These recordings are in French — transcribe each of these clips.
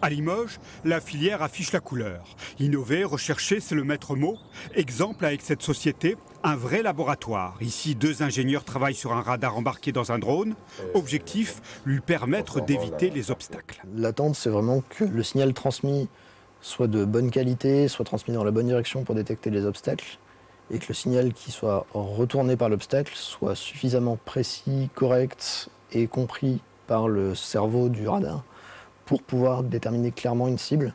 À Limoges, la filière affiche la couleur. Innover, rechercher, c'est le maître mot. Exemple avec cette société, un vrai laboratoire. Ici, 2 ingénieurs travaillent sur un radar embarqué dans un drone. Objectif, lui permettre d'éviter les obstacles. L'attente, c'est vraiment que le signal transmis soit de bonne qualité, soit transmis dans la bonne direction pour détecter les obstacles, et que le signal qui soit retourné par l'obstacle soit suffisamment précis, correct et compris par le cerveau du radar pour pouvoir déterminer clairement une cible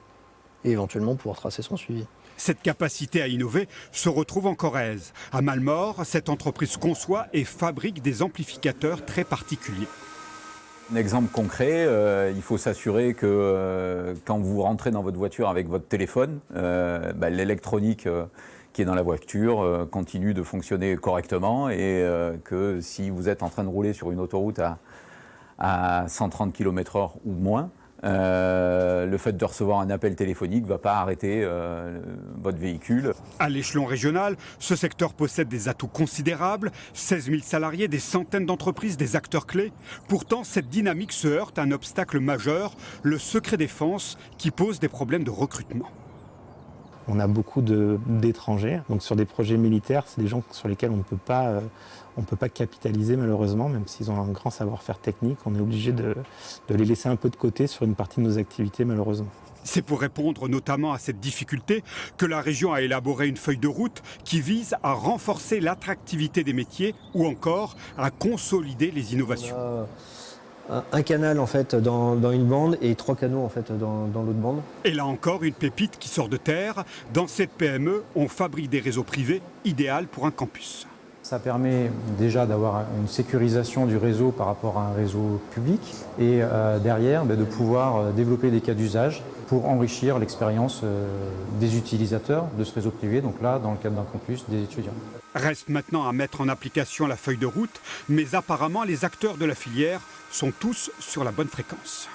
et éventuellement pouvoir tracer son suivi. Cette capacité à innover se retrouve en Corrèze. À Malmort, cette entreprise conçoit et fabrique des amplificateurs très particuliers. Un exemple concret, il faut s'assurer que quand vous rentrez dans votre voiture avec votre téléphone, l'électronique qui est dans la voiture continue de fonctionner correctement et que si vous êtes en train de rouler sur une autoroute à 130 km/h ou moins, le fait de recevoir un appel téléphonique ne va pas arrêter votre véhicule. À l'échelon régional, ce secteur possède des atouts considérables, 16 000 salariés, des centaines d'entreprises, des acteurs clés. Pourtant, cette dynamique se heurte à un obstacle majeur, le secret défense, qui pose des problèmes de recrutement. On a beaucoup d'étrangers, donc sur des projets militaires, c'est des gens sur lesquels on ne peut pas capitaliser malheureusement, même s'ils ont un grand savoir-faire technique, on est obligé de les laisser un peu de côté sur une partie de nos activités malheureusement. C'est pour répondre notamment à cette difficulté que la région a élaboré une feuille de route qui vise à renforcer l'attractivité des métiers ou encore à consolider les innovations. Un canal en fait dans une bande et 3 canaux en fait dans l'autre bande. Et là encore, une pépite qui sort de terre. Dans cette PME, on fabrique des réseaux privés idéaux pour un campus. Ça permet déjà d'avoir une sécurisation du réseau par rapport à un réseau public et derrière de pouvoir développer des cas d'usage pour enrichir l'expérience des utilisateurs de ce réseau privé, donc là dans le cadre d'un campus, des étudiants. Reste maintenant à mettre en application la feuille de route, mais apparemment les acteurs de la filière sont tous sur la bonne fréquence.